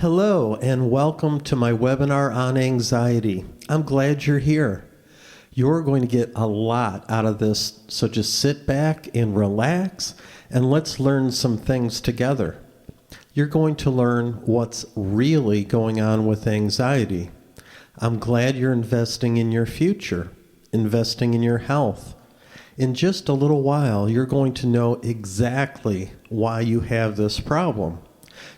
Hello, and welcome to my webinar on anxiety. I'm glad you're here. You're going to get a lot out of this, so just sit back and relax, and let's learn some things together. You're going to learn what's really going on with anxiety. I'm glad you're investing in your future, investing in your health. In just a little while, you're going to know exactly why you have this problem.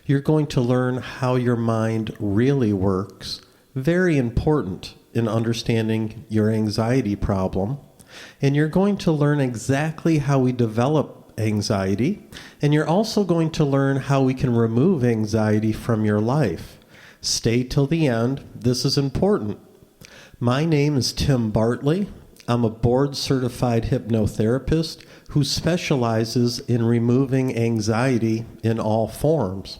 You're going to learn how your mind really works, very important in understanding your anxiety problem. And you're going to learn exactly how we develop anxiety, and you're also going to learn how we can remove anxiety from your life. Stay till the end. This is important. My name is Tim Bartley. I'm a board-certified hypnotherapist who specializes in removing anxiety in all forms.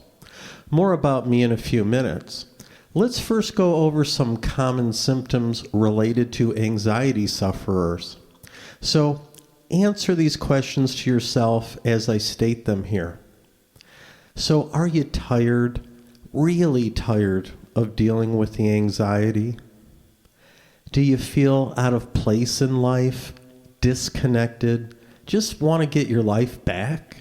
More about me in a few minutes. Let's first go over some common symptoms related to anxiety sufferers. So, answer these questions to yourself as I state them here. So, are you tired, really tired of dealing with the anxiety? Do you feel out of place in life, disconnected, just want to get your life back?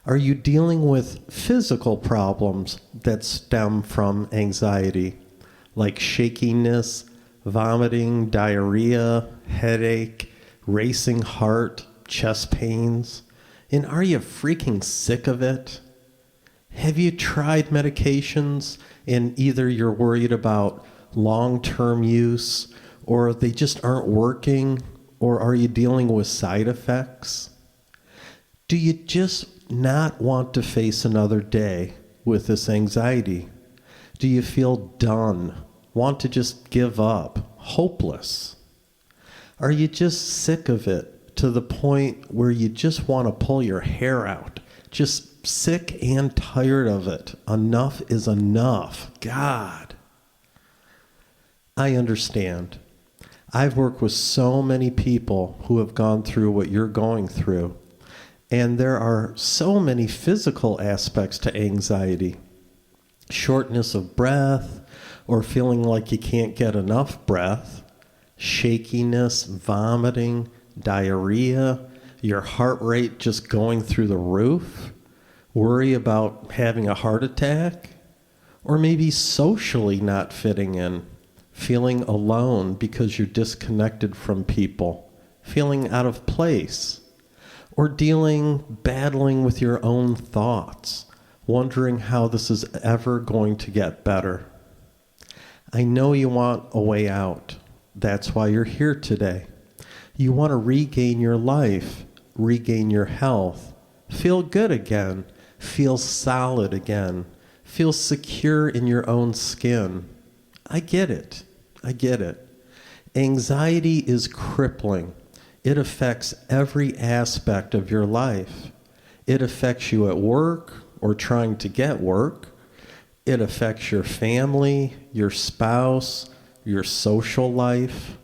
Are you dealing with physical problems that stem from anxiety, like shakiness, vomiting, diarrhea, headache, racing heart, chest pains? And are you freaking sick of it? Have you tried medications and either you're worried about long-term use, or they just aren't working, or are you dealing with side effects? Do you just not want to face another day with this anxiety? Do you feel done, want to just give up, hopeless? Are you just sick of it to the point where you just want to pull your hair out? Just sick and tired of it. Enough is enough. God. I understand. I've worked with so many people who have gone through what you're going through. And there are so many physical aspects to anxiety. Shortness of breath, or feeling like you can't get enough breath, shakiness, vomiting, diarrhea, your heart rate just going through the roof, worry about having a heart attack, or maybe socially not fitting in, feeling alone because you're disconnected from people, feeling out of place, or battling with your own thoughts, wondering how this is ever going to get better. I know you want a way out. That's why you're here today. You want to regain your life, regain your health, feel good again, feel solid again, feel secure in your own skin. I get it. Anxiety is crippling. It affects every aspect of your life. It affects you at work or trying to get work. It affects your family, your spouse, your social life.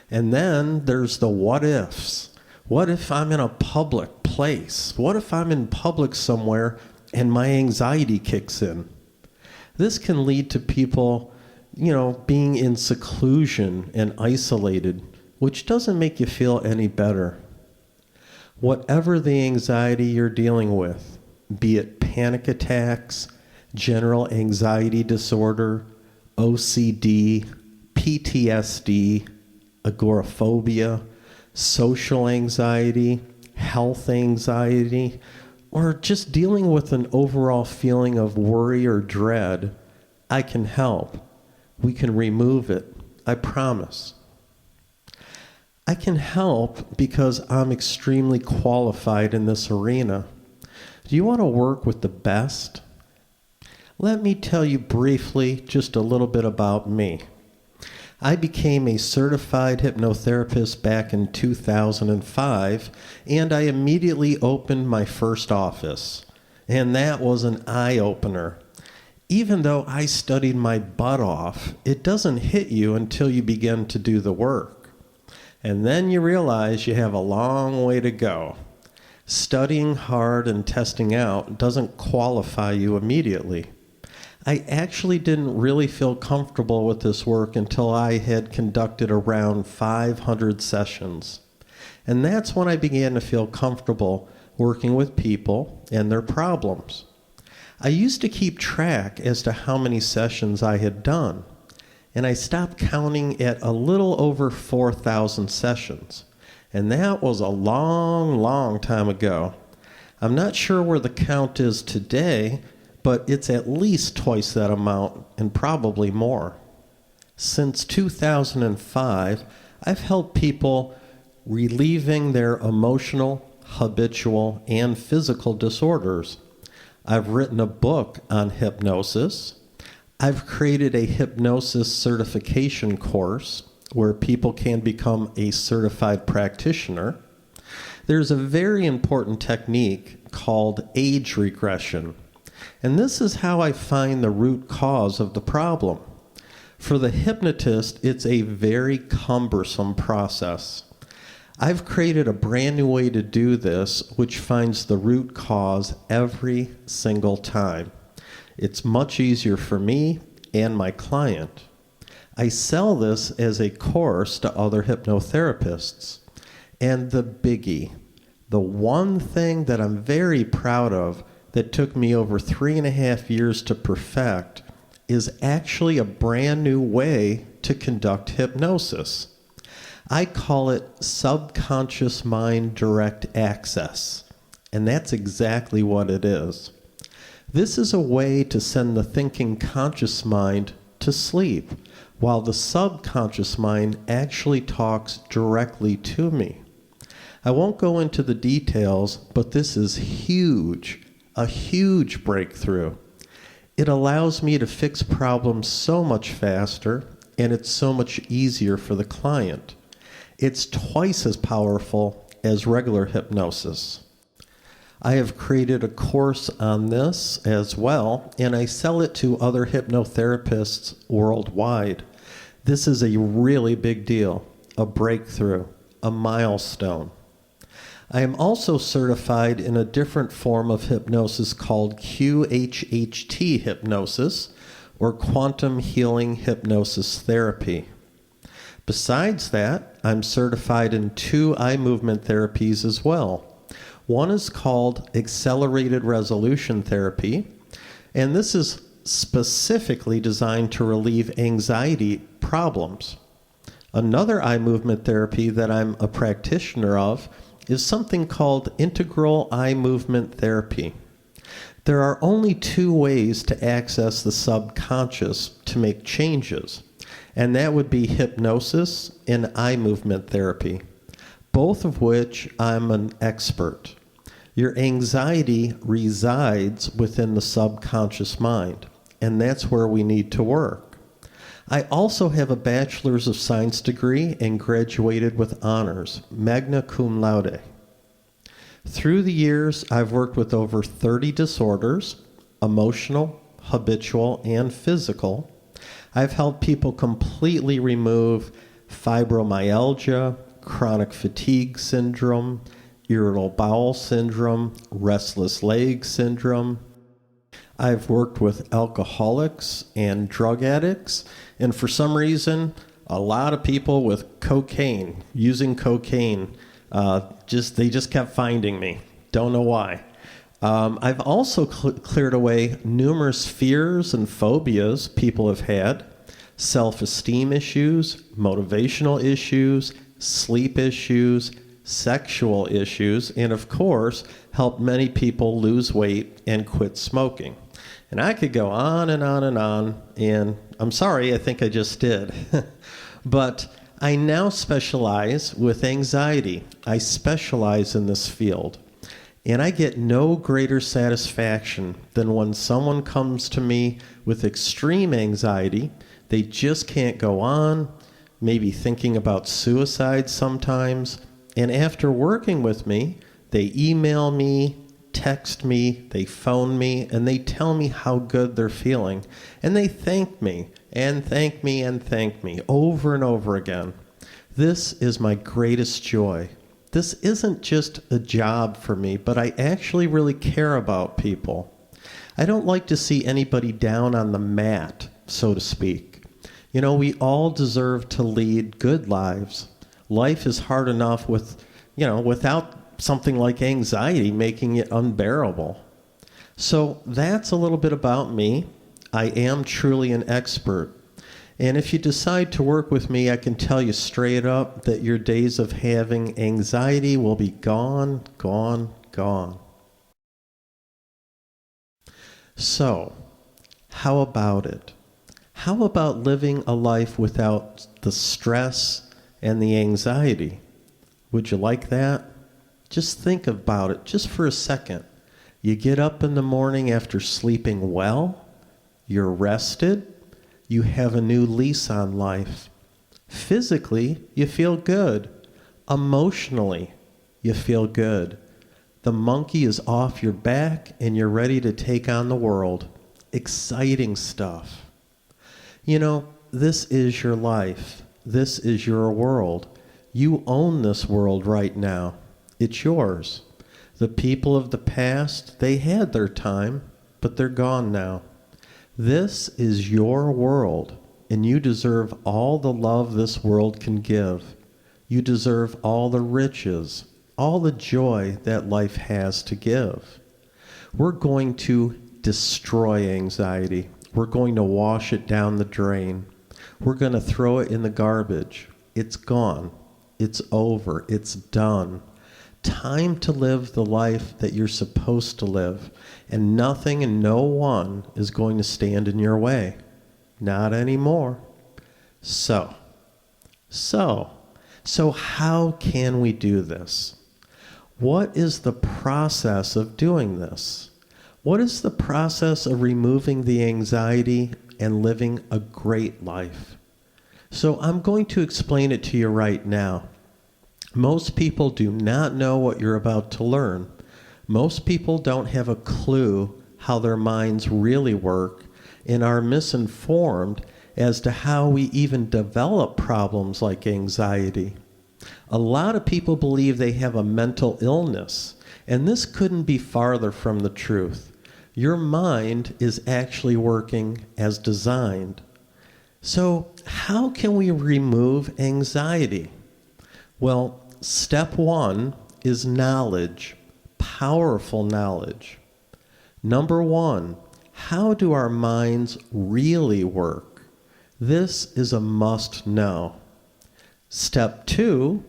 And then there's the what ifs. What if I'm in a public place? What if I'm in public somewhere and my anxiety kicks in? This can lead to people, being in seclusion and isolated, which doesn't make you feel any better. Whatever the anxiety you're dealing with, be it panic attacks, general anxiety disorder, OCD, PTSD, agoraphobia, social anxiety, health anxiety, or just dealing with an overall feeling of worry or dread, I can help. We can remove it. I promise. I can help because I'm extremely qualified in this arena. Do you want to work with the best? Let me tell you briefly just a little bit about me. I became a certified hypnotherapist back in 2005, and I immediately opened my first office. And that was an eye-opener. Even though I studied my butt off, it doesn't hit you until you begin to do the work. And then you realize you have a long way to go. Studying hard and testing out doesn't qualify you immediately. I actually didn't really feel comfortable with this work until I had conducted around 500 sessions. And that's when I began to feel comfortable working with people and their problems. I used to keep track as to how many sessions I had done, and I stopped counting at a little over 4,000 sessions. And that was a long, long time ago. I'm not sure where the count is today, but it's at least twice that amount and probably more. Since 2005, I've helped people relieving their emotional, habitual, and physical disorders. I've written a book on hypnosis. I've created a hypnosis certification course where people can become a certified practitioner. There's a very important technique called age regression, and this is how I find the root cause of the problem. For the hypnotist, it's a very cumbersome process. I've created a brand new way to do this, which finds the root cause every single time. It's much easier for me and my client. I sell this as a course to other hypnotherapists. And the biggie, the one thing that I'm very proud of that took me over 3.5 years to perfect, is actually a brand new way to conduct hypnosis. I call it subconscious mind direct access, and that's exactly what it is. This is a way to send the thinking conscious mind to sleep, while the subconscious mind actually talks directly to me. I won't go into the details, but this is huge, a huge breakthrough. It allows me to fix problems so much faster, and it's so much easier for the client. It's twice as powerful as regular hypnosis. I have created a course on this as well, and I sell it to other hypnotherapists worldwide. This is a really big deal, a breakthrough, a milestone. I am also certified in a different form of hypnosis called QHHT hypnosis, or quantum healing hypnosis therapy. Besides that, I'm certified in 2 eye movement therapies as well. One is called accelerated resolution therapy, and this is specifically designed to relieve anxiety problems. Another eye movement therapy that I'm a practitioner of is something called integral eye movement therapy. There are only 2 ways to access the subconscious to make changes, and that would be hypnosis and eye movement therapy, both of which I'm an expert. Your anxiety resides within the subconscious mind, and that's where we need to work. I also have a Bachelor's of Science degree and graduated with honors, magna cum laude. Through the years, I've worked with over 30 disorders, emotional, habitual, and physical. I've helped people completely remove fibromyalgia, chronic fatigue syndrome, irritable bowel syndrome, restless leg syndrome. I've worked with alcoholics and drug addicts, and for some reason, a lot of people with cocaine, using cocaine, they just kept finding me. Don't know why. I've also cleared away numerous fears and phobias people have had, self-esteem issues, motivational issues, sleep issues, sexual issues, and of course, helped many people lose weight and quit smoking. And I could go on and on and on, and I'm sorry, I think I just did. But I now specialize with anxiety. I specialize in this field. And I get no greater satisfaction than when someone comes to me with extreme anxiety. They just can't go on, maybe thinking about suicide sometimes. And after working with me, they email me, text me, they phone me, and they tell me how good they're feeling. And they thank me, and thank me, and thank me over and over again. This is my greatest joy. This isn't just a job for me, but I actually really care about people. I don't like to see anybody down on the mat, so to speak. You know, we all deserve to lead good lives. Life is hard enough without something like anxiety making it unbearable. So that's a little bit about me. I am truly an expert. And if you decide to work with me, I can tell you straight up that your days of having anxiety will be gone, gone, gone. So, how about it? How about living a life without the stress and the anxiety? Would you like that? Just think about it just for a second. You get up in the morning after sleeping well, you're rested, you have a new lease on life. Physically, you feel good. Emotionally, you feel good. The monkey is off your back and you're ready to take on the world. Exciting stuff. You know, this is your life. This is your world. You own this world right now. It's yours. The people of the past, they had their time, but they're gone now. This is your world, and you deserve all the love this world can give. You deserve all the riches, all the joy that life has to give. We're going to destroy anxiety. We're going to wash it down the drain. We're going to throw it in the garbage. It's gone. It's over. It's done. Time to live the life that you're supposed to live, and nothing and no one is going to stand in your way. Not anymore. So how can we do this? What is the process of doing this? What is the process of removing the anxiety and living a great life? So I'm going to explain it to you right now. Most people do not know what you're about to learn. Most people don't have a clue how their minds really work and are misinformed as to how we even develop problems like anxiety. A lot of people believe they have a mental illness, and this couldn't be farther from the truth. Your mind is actually working as designed. So, how can we remove anxiety? Well, step one is knowledge, powerful knowledge. Number one, how do our minds really work? This is a must know. Step two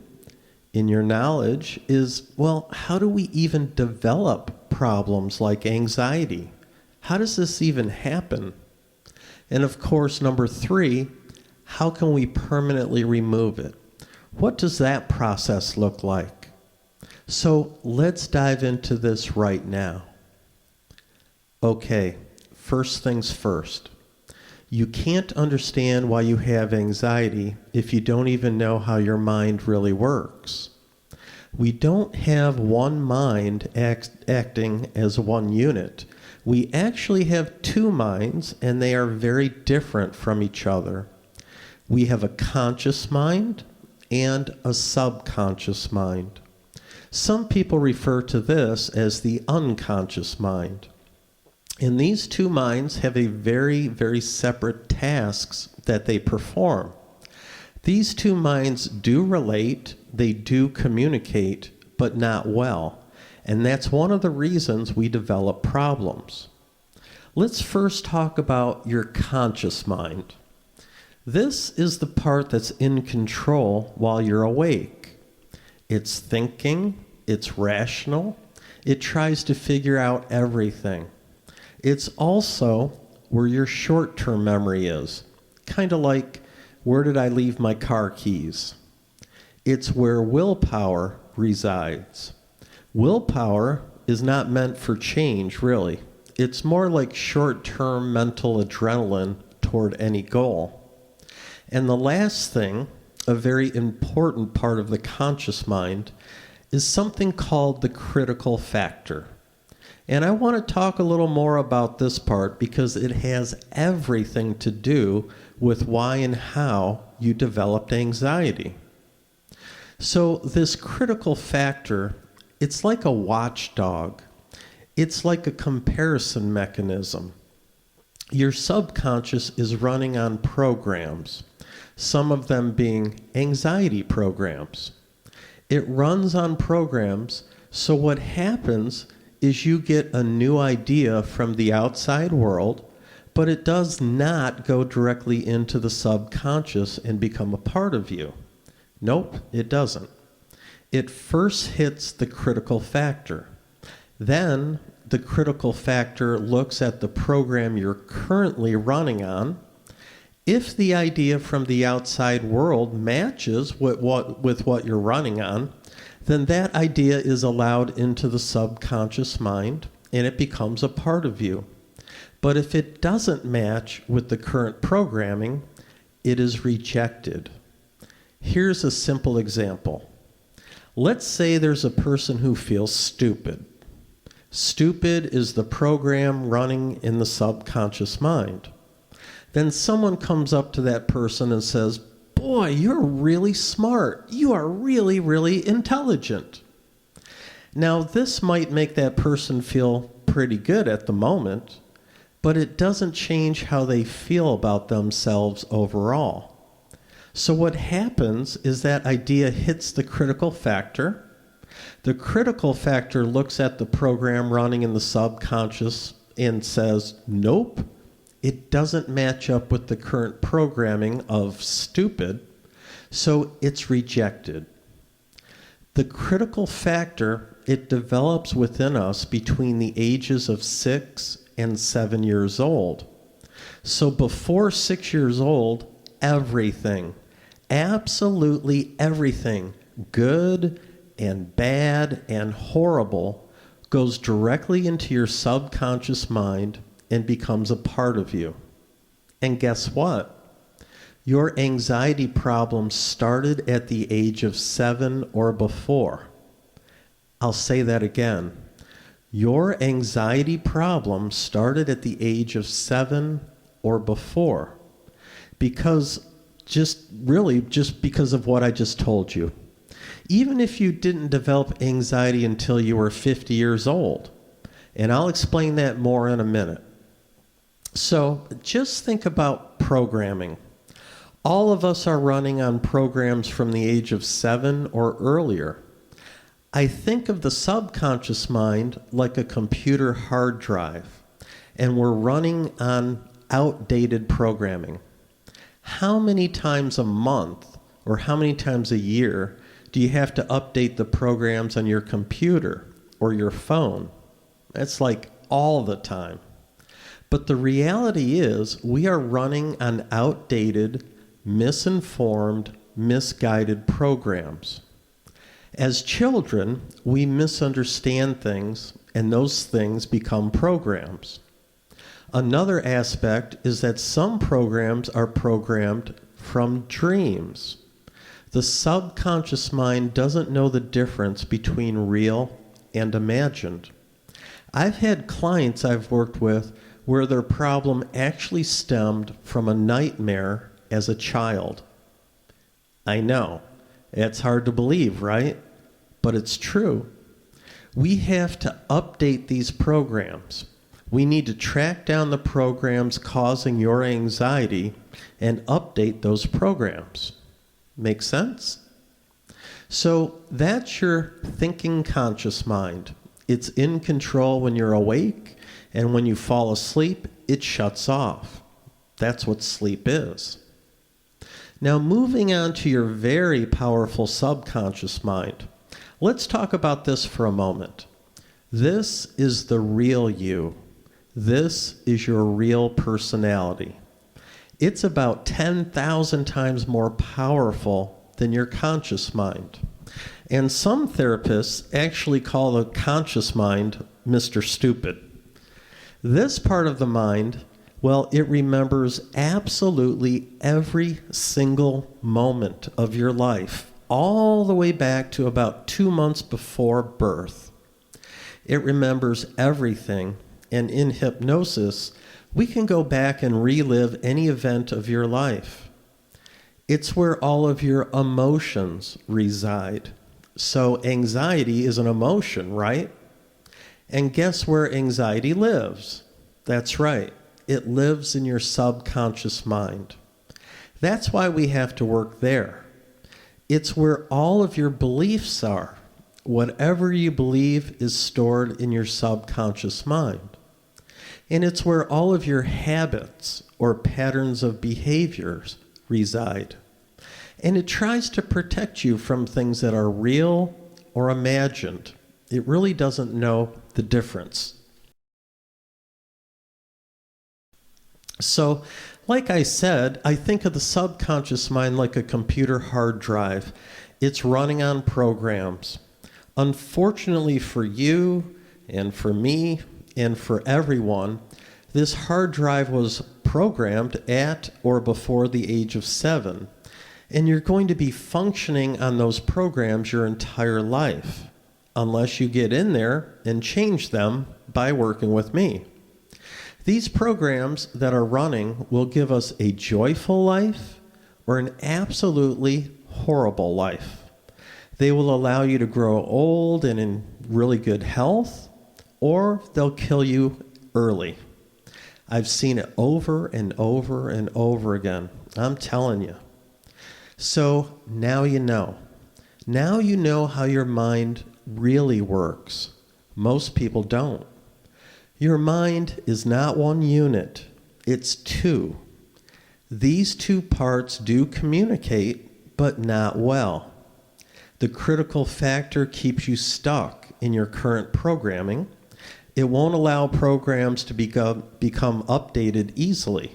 in your knowledge is, well, how do we even develop problems like anxiety? How does this even happen? And of course, number three, how can we permanently remove it? What does that process look like? So let's dive into this right now. Okay, first things first. You can't understand why you have anxiety if you don't even know how your mind really works. We don't have one mind acting as one unit. We actually have two minds, and they are very different from each other. We have a conscious mind and a subconscious mind. Some people refer to this as the unconscious mind. And these two minds have a very, very separate tasks that they perform. These two minds do relate, they do communicate, but not well. And that's one of the reasons we develop problems. Let's first talk about your conscious mind. This is the part that's in control while you're awake. It's thinking, it's rational, it tries to figure out everything. It's also where your short-term memory is, kind of like, where did I leave my car keys? It's where willpower resides. Willpower is not meant for change, really. It's more like short-term mental adrenaline toward any goal. And the last thing, a very important part of the conscious mind, is something called the critical factor. And I want to talk a little more about this part because it has everything to do with why and how you developed anxiety. So this critical factor, it's like a watchdog. It's like a comparison mechanism. Your subconscious is running on programs, some of them being anxiety programs. It runs on programs, so what happens is you get a new idea from the outside world, but it does not go directly into the subconscious and become a part of you. Nope, it doesn't. It first hits the critical factor. Then the critical factor looks at the program you're currently running on. If the idea from the outside world matches with what you're running on, then that idea is allowed into the subconscious mind and it becomes a part of you. But if it doesn't match with the current programming, it is rejected. Here's a simple example. Let's say there's a person who feels stupid. Stupid is the program running in the subconscious mind. Then someone comes up to that person and says, "Boy, you're really smart. You are really, really intelligent." Now, this might make that person feel pretty good at the moment, but it doesn't change how they feel about themselves overall. So what happens is that idea hits the critical factor. The critical factor looks at the program running in the subconscious and says, "Nope, it doesn't match up with the current programming of stupid," so it's rejected. The critical factor, it develops within us between the ages of 6 and 7 years old. So before 6 years old, everything, absolutely everything, good and bad and horrible, goes directly into your subconscious mind and becomes a part of you. And guess what? Your anxiety problem started at the age of 7 or before. I'll say that again. Your anxiety problem started at the age of 7 or before. Just because of what I just told you. Even if you didn't develop anxiety until you were 50 years old. And I'll explain that more in a minute. So just think about programming. All of us are running on programs from the age of 7 or earlier. I think of the subconscious mind like a computer hard drive, and we're running on outdated programming. How many times a month or how many times a year do you have to update the programs on your computer or your phone? That's like all the time. But the reality is we are running on outdated, misinformed, misguided programs. As children, we misunderstand things, and those things become programs. Another aspect is that some programs are programmed from dreams. The subconscious mind doesn't know the difference between real and imagined. I've had clients I've worked with where their problem actually stemmed from a nightmare as a child. I know, it's hard to believe, right? But it's true. We have to update these programs. We need to track down the programs causing your anxiety and update those programs. Make sense? So that's your thinking conscious mind. It's in control when you're awake, and when you fall asleep, it shuts off. That's what sleep is. Now, moving on to your very powerful subconscious mind. Let's talk about this for a moment. This is the real you. This is your real personality. It's about 10,000 times more powerful than your conscious mind. And some therapists actually call the conscious mind Mr. Stupid. This part of the mind, well, it remembers absolutely every single moment of your life, all the way back to about 2 months before birth. It remembers everything, and in hypnosis, we can go back and relive any event of your life. It's where all of your emotions reside. So anxiety is an emotion, right? And guess where anxiety lives? That's right. It lives in your subconscious mind. That's why we have to work there. It's where all of your beliefs are. Whatever you believe is stored in your subconscious mind. And it's where all of your habits or patterns of behaviors reside. And it tries to protect you from things that are real or imagined. It really doesn't know the difference. So, like I said, I think of the subconscious mind like a computer hard drive. It's running on programs. Unfortunately for you and for me and for everyone, this hard drive was programmed at or before the age of 7. And you're going to be functioning on those programs your entire life, unless you get in there and change them by working with me. These programs that are running will give us a joyful life or an absolutely horrible life. They will allow you to grow old and in really good health, or they'll kill you early. I've seen it over and over and over again. I'm telling you. So now you know. Now you know how your mind really works. Most people don't. Your mind is not one unit, it's two. These two parts do communicate, but not well. The critical factor keeps you stuck in your current programming. It won't allow programs to become updated easily.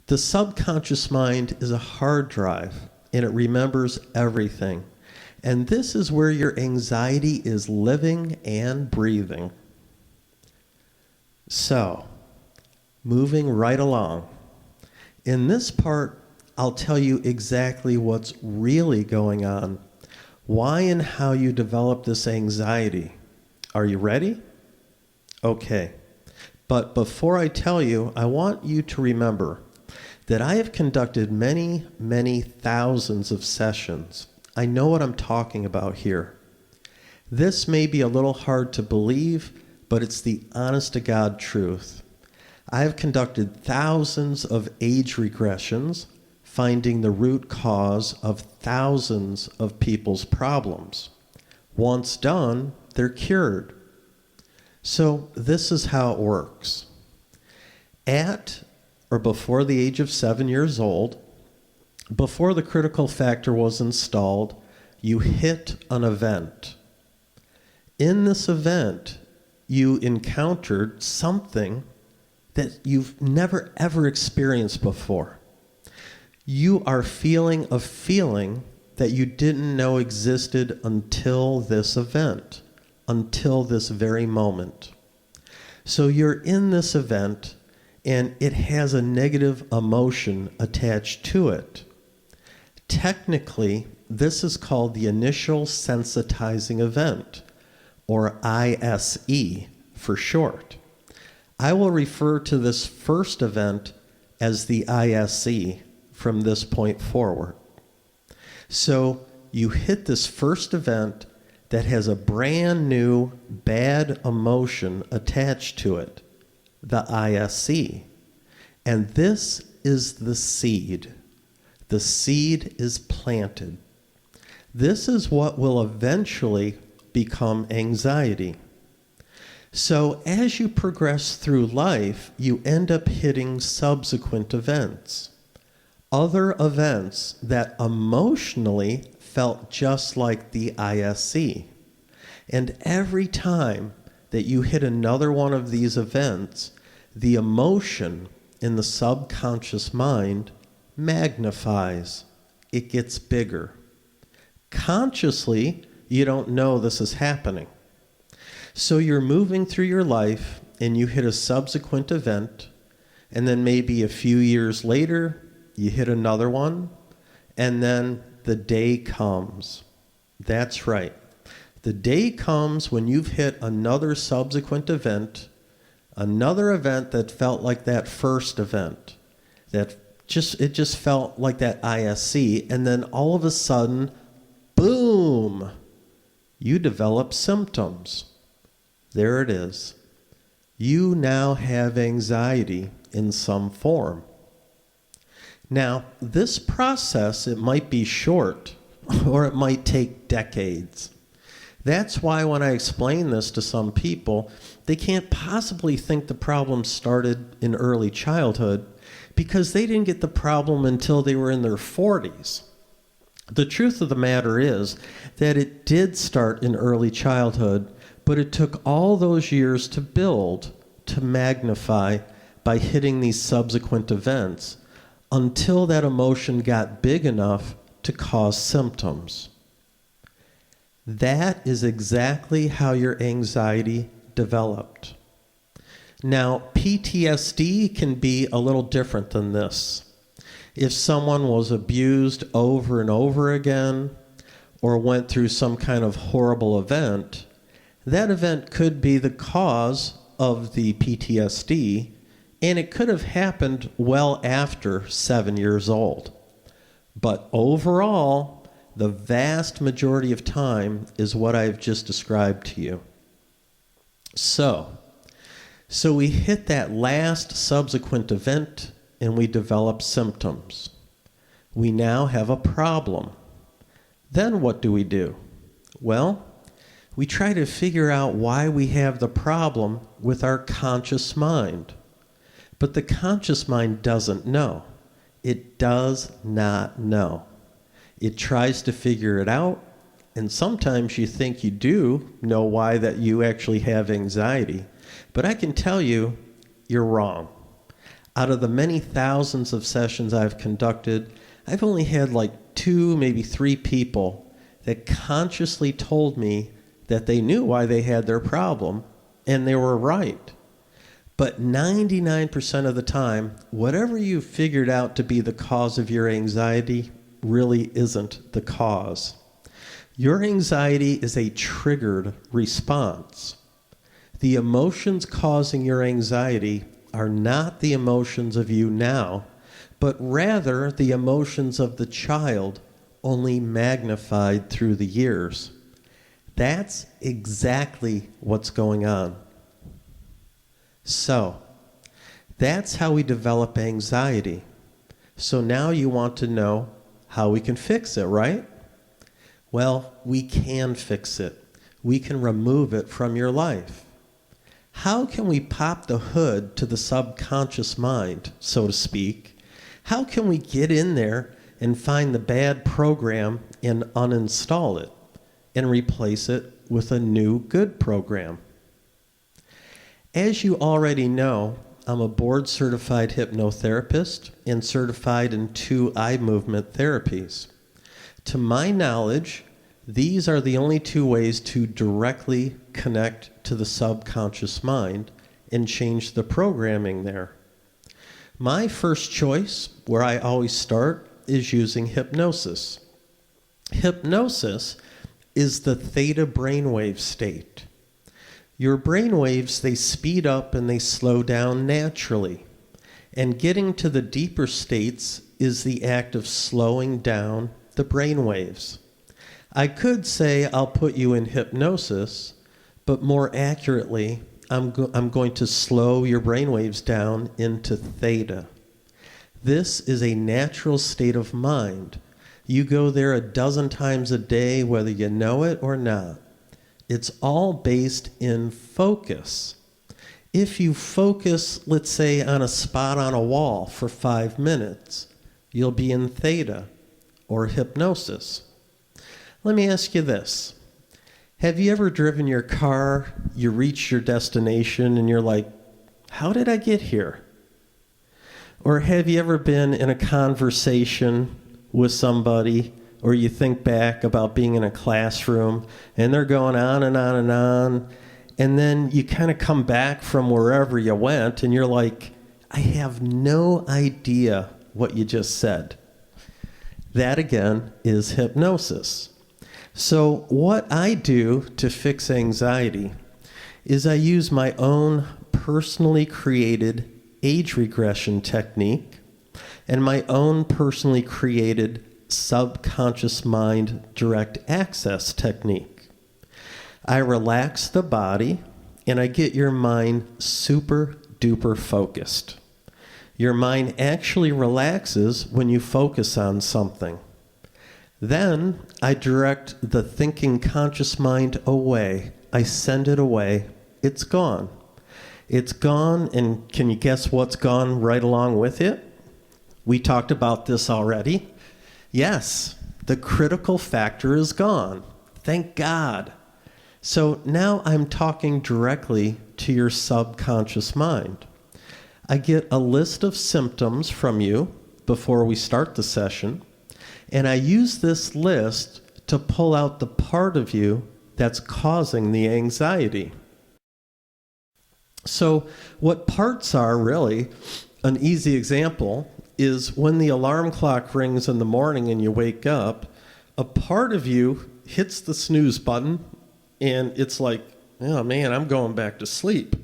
The subconscious mind is a hard drive, and it remembers everything. And this is where your anxiety is living and breathing. So, moving right along. In this part, I'll tell you exactly what's really going on, why and how you develop this anxiety. Are you ready? Okay. But before I tell you, I want you to remember that I have conducted many, many thousands of sessions. I know what I'm talking about here. This may be a little hard to believe, but it's the honest-to-God truth. I have conducted thousands of age regressions, finding the root cause of thousands of people's problems. Once done, they're cured. So this is how it works. At or before the age of 7 years old, before the critical factor was installed, you hit an event. In this event, you encountered something that you've never ever experienced before. You are feeling a feeling that you didn't know existed until this event, until this very moment. So you're in this event, and it has a negative emotion attached to it. Technically, this is called the initial sensitizing event, or ISE for short. I will refer to this first event as the ISE from this point forward. So you hit this first event that has a brand new bad emotion attached to it, the ISE. And this is the seed. The seed is planted. This is what will eventually become anxiety. So as you progress through life, you end up hitting subsequent events. Other events that emotionally felt just like the ISE. And every time that you hit another one of these events, the emotion in the subconscious mind magnifies. It gets bigger. Consciously, you don't know this is happening. So you're moving through your life and you hit a subsequent event, and then maybe a few years later, you hit another one, and then the day comes. That's right. The day comes when you've hit another subsequent event, another event that felt like that first event, it just felt like that ISE, and then all of a sudden, boom, you develop symptoms. There it is. You now have anxiety in some form. Now, this process, it might be short, or it might take decades. That's why when I explain this to some people, they can't possibly think the problem started in early childhood because they didn't get the problem until they were in their 40s. The truth of the matter is that it did start in early childhood, but it took all those years to build, to magnify by hitting these subsequent events until that emotion got big enough to cause symptoms. That is exactly how your anxiety developed. Now, PTSD can be a little different than this. If someone was abused over and over again, or went through some kind of horrible event, that event could be the cause of the PTSD, and it could have happened well after 7 years old. But overall, the vast majority of time is what I've just described to you. So we hit that last subsequent event and we develop symptoms. We now have a problem. Then what do? Well, we try to figure out why we have the problem with our conscious mind. But the conscious mind doesn't know. It does not know. It tries to figure it out, and sometimes you think you do know why that you actually have anxiety. But I can tell you, you're wrong. Out of the many thousands of sessions I've conducted, I've only had like 2, maybe 3 people that consciously told me that they knew why they had their problem, and they were right. But 99% of the time, whatever you figured out to be the cause of your anxiety really isn't the cause. Your anxiety is a triggered response. The emotions causing your anxiety are not the emotions of you now, but rather the emotions of the child, only magnified through the years. That's exactly what's going on. So, that's how we develop anxiety. So now you want to know how we can fix it, right? Well, we can fix it. We can remove it from your life. How can we pop the hood to the subconscious mind, so to speak? How can we get in there and find the bad program and uninstall it and replace it with a new good program? As you already know, I'm a board-certified hypnotherapist and certified in 2 eye movement therapies. To my knowledge, these are the only 2 ways to directly connect to the subconscious mind and change the programming there. My first choice, where I always start, is using hypnosis. Hypnosis is the theta brainwave state. Your brainwaves, they speed up and they slow down naturally. And getting to the deeper states is the act of slowing down the brainwaves. I could say I'll put you in hypnosis, but more accurately, I'm going to slow your brainwaves down into theta. This is a natural state of mind. You go there a dozen times a day, whether you know it or not. It's all based in focus. If you focus, let's say, on a spot on a wall for 5 minutes, you'll be in theta or hypnosis. Let me ask you this. Have you ever driven your car, you reach your destination, and you're like, how did I get here? Or have you ever been in a conversation with somebody, or you think back about being in a classroom, and they're going on and on and on, and then you kind of come back from wherever you went, and you're like, I have no idea what you just said. That, again, is hypnosis. So what I do to fix anxiety is I use my own personally created age regression technique and my own personally created subconscious mind direct access technique. I relax the body and I get your mind super duper focused. Your mind actually relaxes when you focus on something. Then I direct the thinking conscious mind away. I send it away. It's gone. It's gone, and can you guess what's gone right along with it? We talked about this already. Yes, the critical factor is gone. Thank God. So now I'm talking directly to your subconscious mind. I get a list of symptoms from you before we start the session, and I use this list to pull out the part of you that's causing the anxiety. So what parts are really, an easy example is when the alarm clock rings in the morning and you wake up, a part of you hits the snooze button and it's like, oh man, I'm going back to sleep.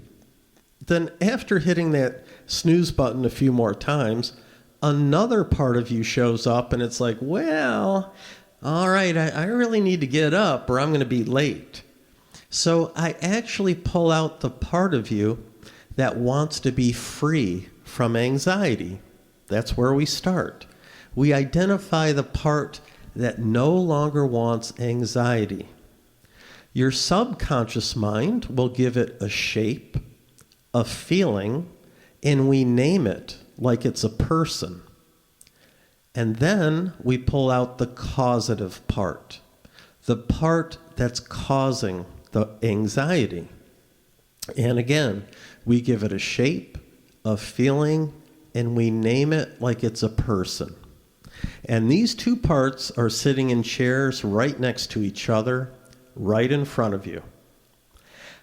Then after hitting that snooze button a few more times, another part of you shows up and it's like, well, all right, I really need to get up or I'm going to be late. So I actually pull out the part of you that wants to be free from anxiety. That's where we start. We identify the part that no longer wants anxiety. Your subconscious mind will give it a shape, a feeling, and we name it like it's a person. And then we pull out the causative part, the part that's causing the anxiety. And again, we give it a shape, a feeling, and we name it like it's a person. And these two parts are sitting in chairs right next to each other, right in front of you.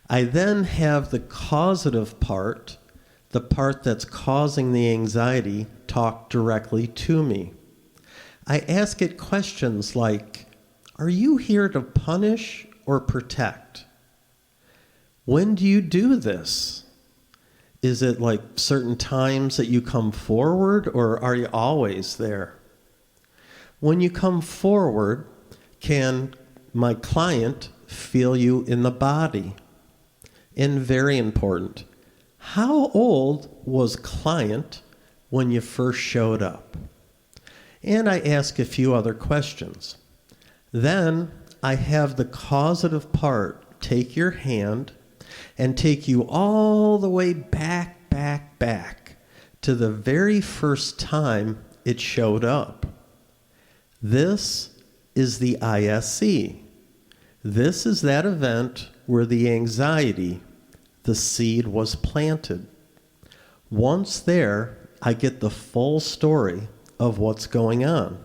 I then have the causative part, the part that's causing the anxiety, talk directly to me. I ask it questions like, are you here to punish or protect? When do you do this? Is it like certain times that you come forward, or are you always there? When you come forward, can my client feel you in the body? And very important, how old was client when you first showed up? And I ask a few other questions. Then I have the causative part take your hand and take you all the way back to the very first time it showed up. This is the ISE. This is that event where the anxiety, the seed was planted. Once there, I get the full story of what's going on.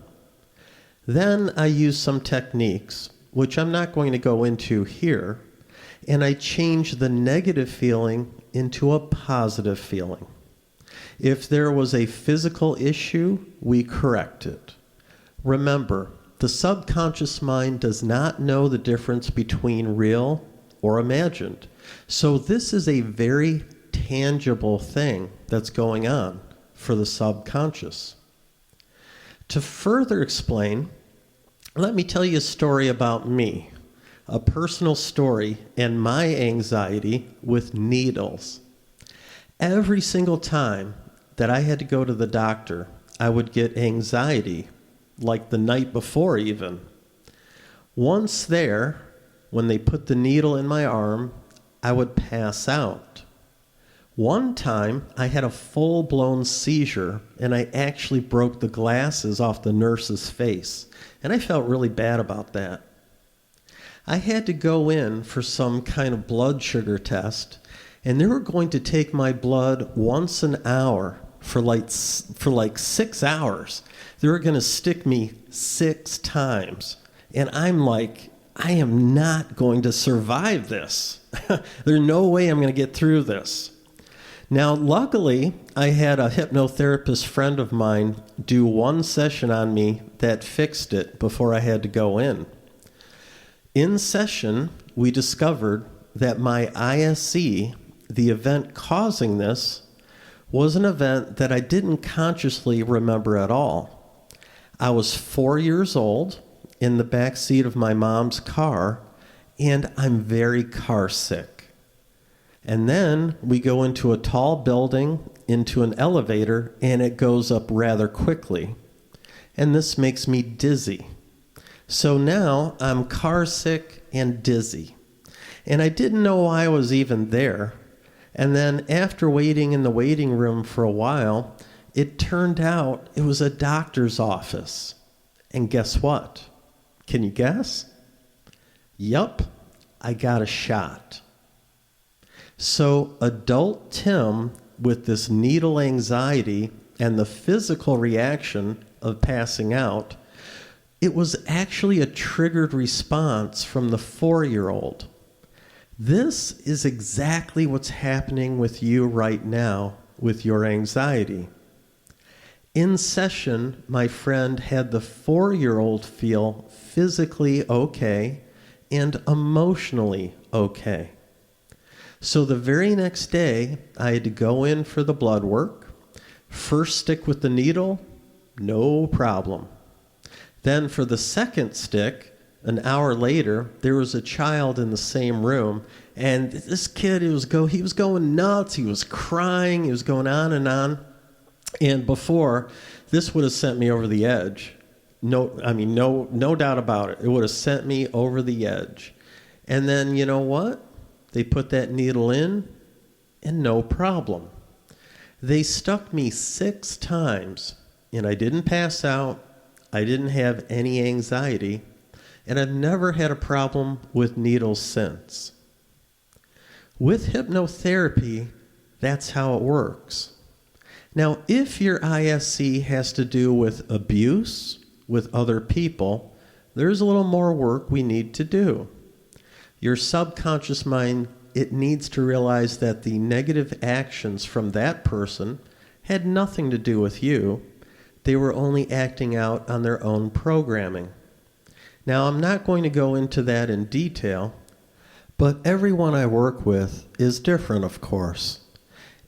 Then I use some techniques, which I'm not going to go into here, and I change the negative feeling into a positive feeling. If there was a physical issue, we correct it. Remember, the subconscious mind does not know the difference between real or imagined. So this is a very tangible thing that's going on for the subconscious. To further explain, let me tell you a story about me, a personal story and my anxiety with needles. Every single time that I had to go to the doctor, I would get anxiety, like the night before even. Once there, when they put the needle in my arm, I would pass out. One time, I had a full-blown seizure, and I actually broke the glasses off the nurse's face, and I felt really bad about that. I had to go in for some kind of blood sugar test, and they were going to take my blood once an hour for like 6 hours. They were going to stick me 6 times, and I'm like, I am not going to survive this. There's no way I'm going to get through this. Now, luckily, I had a hypnotherapist friend of mine do one session on me that fixed it before I had to go in. In session, we discovered that my ISE, the event causing this, was an event that I didn't consciously remember at all. I was 4 years old in the back seat of my mom's car, and I'm very car sick. And then we go into a tall building, into an elevator, and it goes up rather quickly. And this makes me dizzy. So now I'm car sick and dizzy. And I didn't know why I was even there. And then after waiting in the waiting room for a while, it turned out it was a doctor's office. And guess what? Can you guess? Yup, I got a shot. So adult Tim, with this needle anxiety and the physical reaction of passing out, it was actually a triggered response from the 4-year-old. This is exactly what's happening with you right now with your anxiety. In session, my friend had the 4-year-old feel physically okay and emotionally okay. So the very next day, I had to go in for the blood work. First stick with the needle, no problem. Then for the second stick, an hour later, there was a child in the same room, and this kid, he was going nuts, he was crying, he was going on. And before, this would have sent me over the edge. No doubt about it. It would have sent me over the edge. And then, you know what? They put that needle in, and no problem. They stuck me 6 times, and I didn't pass out. I didn't have any anxiety, and I've never had a problem with needles since. With hypnotherapy, that's how it works. Now, if your ISC has to do with abuse with other people, there's a little more work we need to do. Your subconscious mind, it needs to realize that the negative actions from that person had nothing to do with you. They were only acting out on their own programming. Now, I'm not going to go into that in detail, but everyone I work with is different, of course.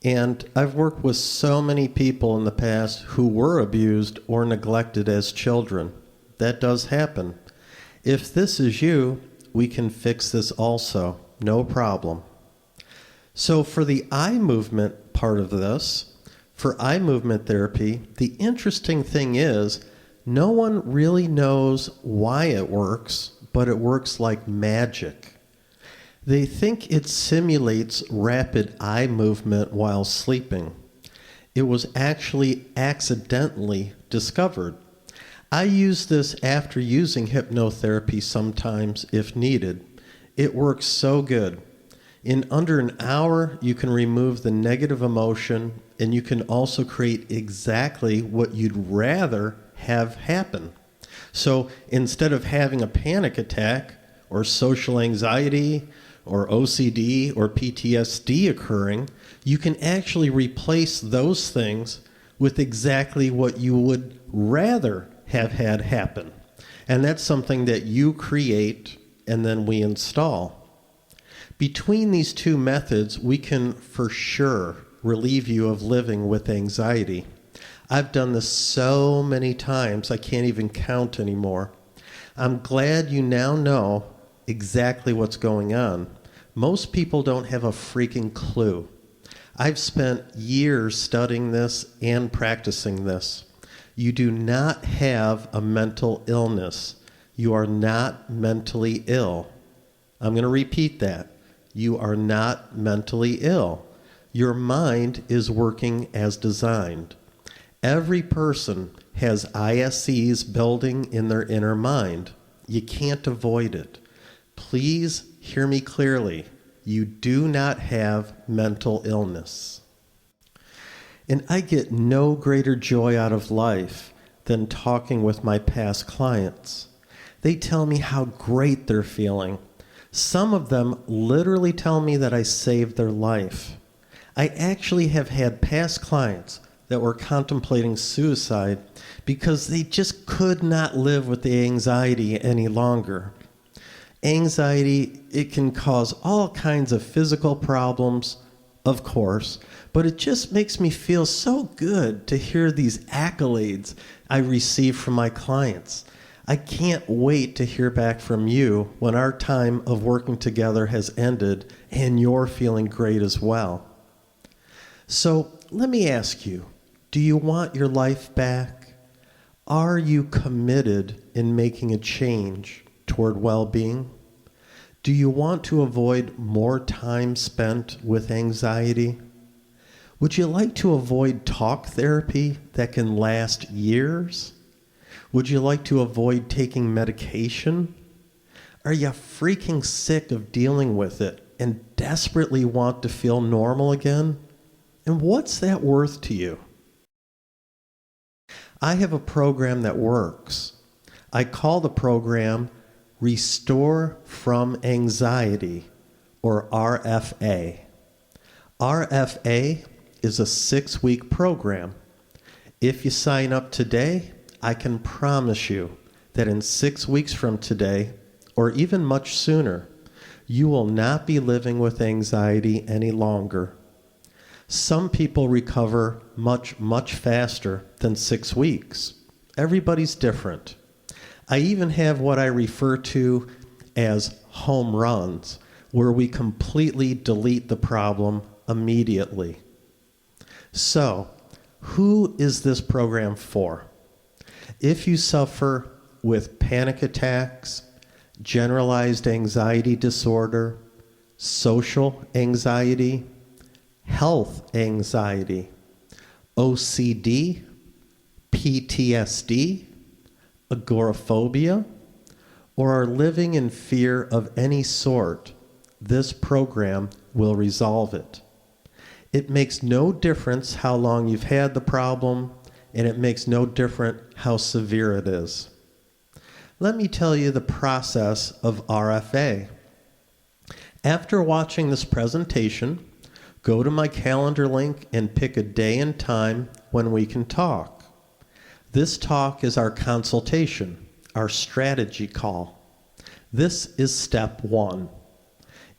And I've worked with so many people in the past who were abused or neglected as children. That does happen. If this is you, we can fix this also, no problem. So for the eye movement part of this, for eye movement therapy, the interesting thing is no one really knows why it works, but it works like magic. They think it simulates rapid eye movement while sleeping. It was actually accidentally discovered. I use this after using hypnotherapy sometimes if needed. It works so good. In under an hour, you can remove the negative emotion, and you can also create exactly what you'd rather have happen. So instead of having a panic attack or social anxiety or OCD or PTSD occurring, you can actually replace those things with exactly what you would rather have had happen. And that's something that you create and then we install. Between these two methods, we can for sure relieve you of living with anxiety. I've done this so many times, I can't even count anymore. I'm glad you now know exactly what's going on. Most people don't have a freaking clue. I've spent years studying this and practicing this. You do not have a mental illness. You are not mentally ill. I'm going to repeat that. You are not mentally ill. Your mind is working as designed. Every person has ISCs building in their inner mind. You can't avoid it. Please hear me clearly. You do not have mental illness. And I get no greater joy out of life than talking with my past clients. They tell me how great they're feeling. Some of them literally tell me that I saved their life. I actually have had past clients that were contemplating suicide because they just could not live with the anxiety any longer. Anxiety, it can cause all kinds of physical problems, of course, but it just makes me feel so good to hear these accolades I receive from my clients. I can't wait to hear back from you when our time of working together has ended and you're feeling great as well. So let me ask you, do you want your life back? Are you committed in making a change toward well-being? Do you want to avoid more time spent with anxiety? Would you like to avoid talk therapy that can last years? Would you like to avoid taking medication? Are you freaking sick of dealing with it and desperately want to feel normal again? And what's that worth to you? I have a program that works. I call the program Restore from Anxiety, or RFA. RFA is a 6-week program. If you sign up today, I can promise you that in 6 weeks from today, or even much sooner, you will not be living with anxiety any longer. Some people recover much, much faster than 6 weeks. Everybody's different. I even have what I refer to as home runs, where we completely delete the problem immediately. So, who is this program for? If you suffer with panic attacks, generalized anxiety disorder, social anxiety, health anxiety, OCD, PTSD, agoraphobia, or are living in fear of any sort, this program will resolve it. It makes no difference how long you've had the problem, and it makes no difference how severe it is. Let me tell you the process of RFA. After watching this presentation, go to my calendar link and pick a day and time when we can talk. This talk is our consultation, our strategy call. This is step 1.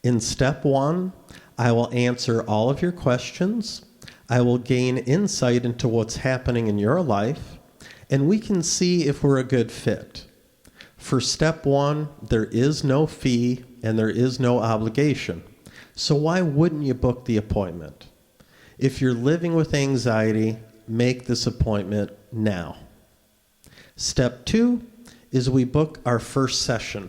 In step 1, I will answer all of your questions. I will gain insight into what's happening in your life, and we can see if we're a good fit. For step 1, there is no fee and there is no obligation. So why wouldn't you book the appointment? If you're living with anxiety, make this appointment now. Step 2 is we book our first session.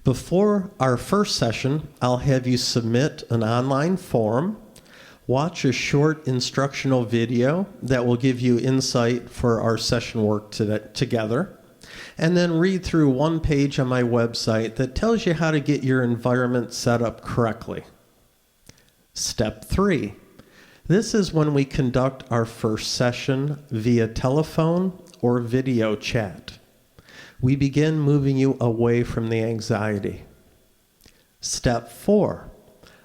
Before our first session, I'll have you submit an online form, watch a short instructional video that will give you insight for our session work together, and then read through one page on my website that tells you how to get your environment set up correctly. Step 3. This is when we conduct our first session via telephone or video chat. We begin moving you away from the anxiety. Step 4.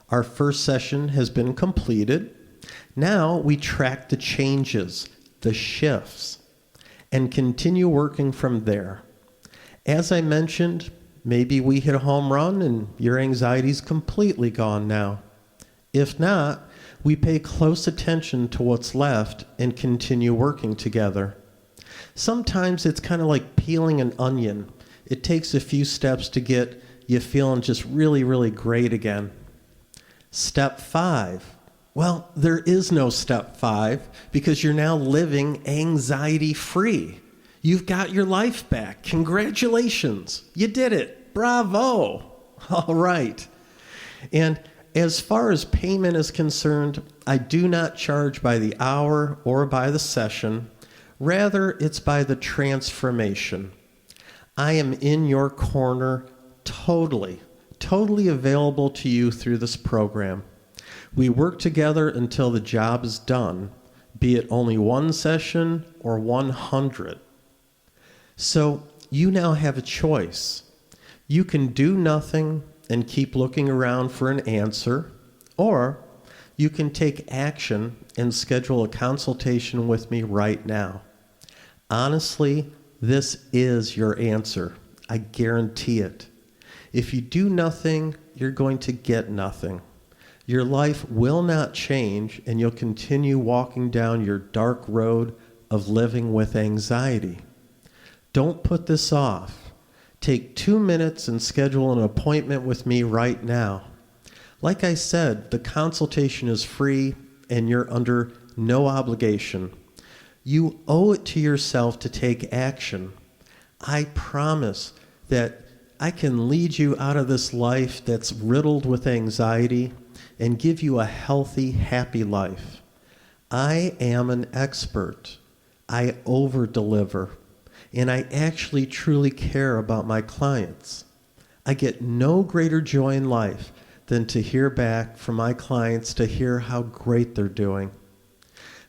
Our first session has been completed. Now we track the changes, the shifts, and continue working from there. As I mentioned, maybe we hit a home run and your anxiety's completely gone now. If not, we pay close attention to what's left and continue working together. Sometimes it's kind of like peeling an onion. It takes a few steps to get you feeling just really, really great again. Step 5. Well, there is no step 5 because you're now living anxiety-free. You've got your life back. Congratulations. You did it. Bravo. All right. And as far as payment is concerned, I do not charge by the hour or by the session. Rather, it's by the transformation. I am in your corner totally available to you through this program. We work together until the job is done, be it only one session or 100. So you now have a choice. You can do nothing and keep looking around for an answer, or you can take action and schedule a consultation with me right now. Honestly, this is your answer. I guarantee it. If you do nothing, you're going to get nothing. Your life will not change, and you'll continue walking down your dark road of living with anxiety. Don't put this off. Take 2 minutes and schedule an appointment with me right now. Like I said, the consultation is free and you're under no obligation. You owe it to yourself to take action. I promise that I can lead you out of this life that's riddled with anxiety and give you a healthy, happy life. I am an expert. I over-deliver, and I actually truly care about my clients. I get no greater joy in life than to hear back from my clients to hear how great they're doing.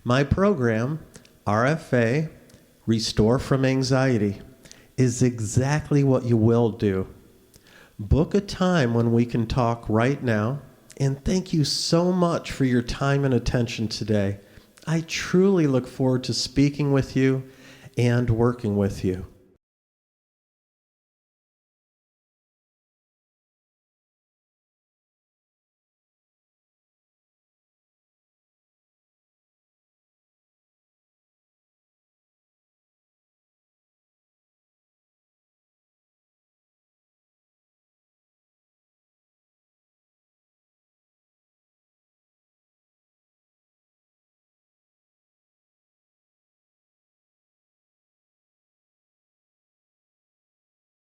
My program, RFA, Restore from Anxiety, is exactly what you will do. Book a time when we can talk right now, and thank you so much for your time and attention today. I truly look forward to speaking with you and working with you.